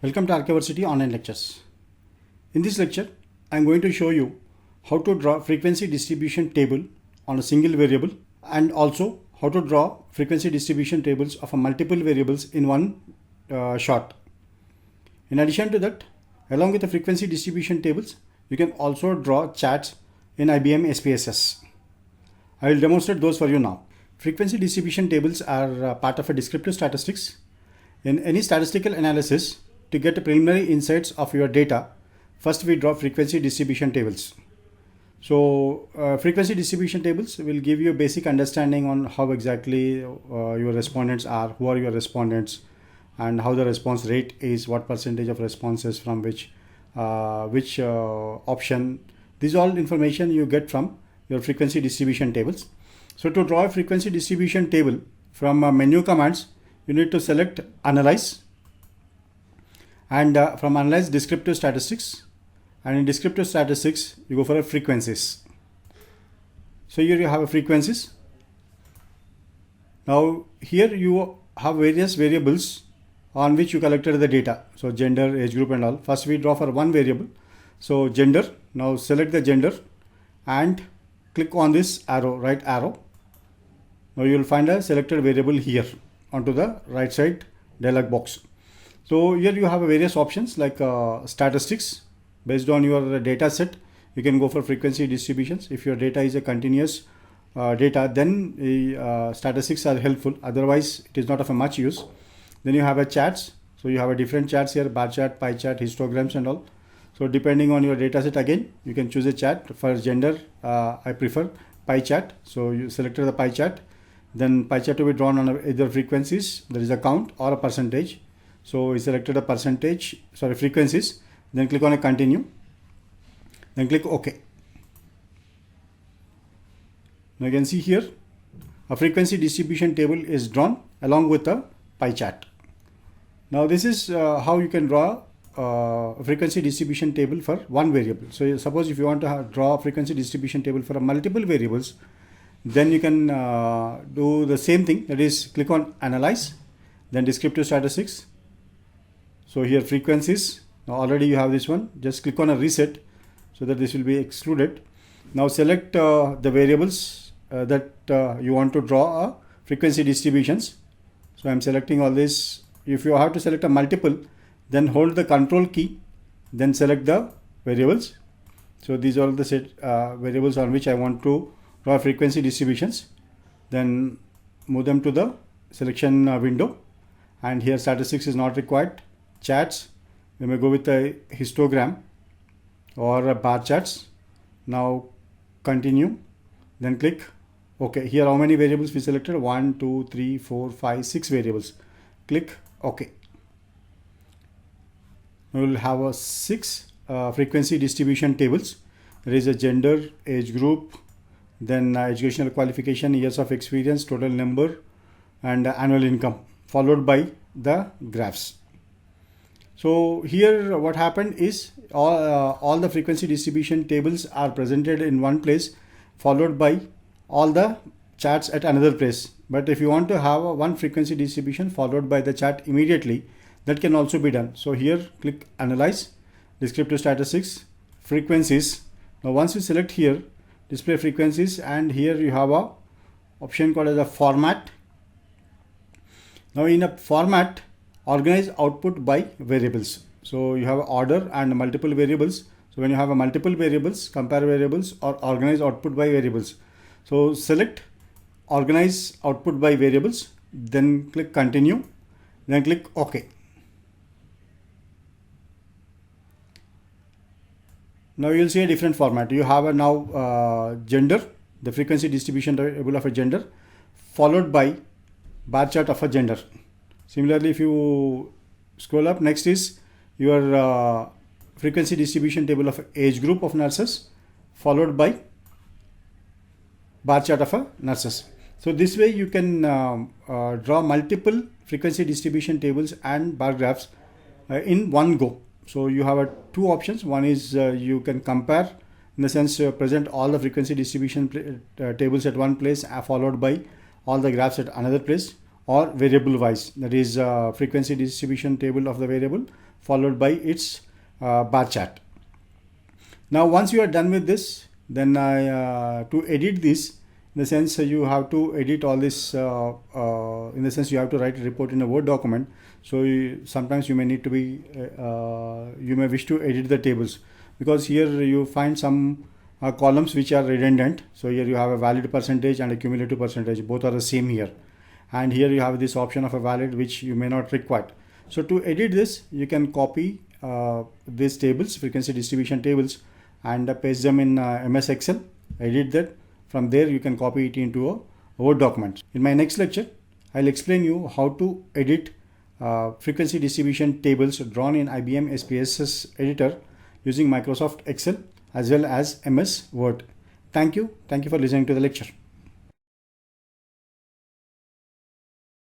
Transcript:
Welcome to Archiversity online lectures. In this lecture, I am going to show you how to draw frequency distribution table on a single variable and also how to draw frequency distribution tables of a multiple variables in one shot. In addition to that, along with the frequency distribution tables, you can also draw charts in IBM SPSS. I will demonstrate those for you now. Frequency distribution tables are part of a descriptive statistics. In any statistical analysis, to get preliminary insights of your data, first we draw frequency distribution tables. So frequency distribution tables will give you a basic understanding on how exactly your respondents are, who are your respondents, and how the response rate is, what percentage of responses from which option. These all information you get from your frequency distribution tables. So to draw a frequency distribution table from menu commands, you need to select Analyze, and from Analyze Descriptive Statistics, and in Descriptive Statistics you go for a frequencies. So here you have a frequencies. Now here you have various variables on which you collected the data. So gender, age group and all. First we draw for one variable. So gender. Now select the gender and click on this arrow, right arrow. Now you will find a selected variable here onto the right side dialog box. So here you have various options like statistics. Based on your data set, you can go for frequency distributions. If your data is a continuous data, then statistics are helpful. Otherwise, it is not of a much use. Then you have a charts. So you have a different charts here: bar chart, pie chart, histograms and all. So depending on your data set, again, you can choose a chart. For gender, I prefer pie chart. So you selected the pie chart. Then pie chart to be drawn on either frequencies, there is a count, or a percentage. So we selected a frequencies. Then click on a continue. Then click OK. Now you can see here a frequency distribution table is drawn along with a pie chart. Now this is how you can draw a frequency distribution table for one variable. So suppose if you want to draw a frequency distribution table for a multiple variables, then you can do the same thing. That is, click on Analyze, then Descriptive Statistics. So here frequencies. Now already you have this one. Just click on a reset so that this will be excluded. Now select the variables that you want to draw a frequency distributions. So I am selecting all this. If you have to select a multiple, then hold the control key, then select the variables. So these are the set variables on which I want to draw frequency distributions. Then move them to the selection window, and here statistics is not required. Charts, we may go with a histogram or a bar charts. Now continue, then click OK. Here how many variables we selected? 1, 2, 3, 4, 5, 6 variables. Click OK. We will have a 6 frequency distribution tables. There is a gender, age group, then educational qualification, years of experience, total number, and annual income, followed by the graphs. So here what happened is all the frequency distribution tables are presented in one place, followed by all the charts at another place. But if you want to have one frequency distribution followed by the chart immediately, that can also be done. So here click Analyze, Descriptive Statistics, Frequencies. Now once you select here, display frequencies, and here you have a option called as a format. Now in a format, organize output by variables. So you have order and multiple variables. So when you have a multiple variables, compare variables, or organize output by variables. So select organize output by variables, then click continue, then click OK. Now you will see a different format. You have a now gender, the frequency distribution table of a gender, followed by bar chart of a gender. Similarly, if you scroll up, next is your frequency distribution table of age group of nurses, followed by bar chart of a nurses. So this way you can draw multiple frequency distribution tables and bar graphs in one go. So you have two options. One is you can compare, in the sense present all the frequency distribution tables at one place, followed by all the graphs at another place, or variable wise, that is frequency distribution table of the variable followed by its bar chart. Now once you are done with this, then to edit this, in the sense you have to edit all this, in the sense you have to write a report in a Word document. So sometimes you may need to be, you may wish to edit the tables, because here you find some columns which are redundant. So here you have a valid percentage and a cumulative percentage, both are the same here. And here you have this option of a valid which you may not require. So to edit this, you can copy these tables, frequency distribution tables, and paste them in MS Excel, edit that. From there you can copy it into a Word document. In my next lecture, I'll explain you how to edit frequency distribution tables drawn in IBM SPSS editor using Microsoft Excel as well as MS Word. Thank you for listening to the lecture.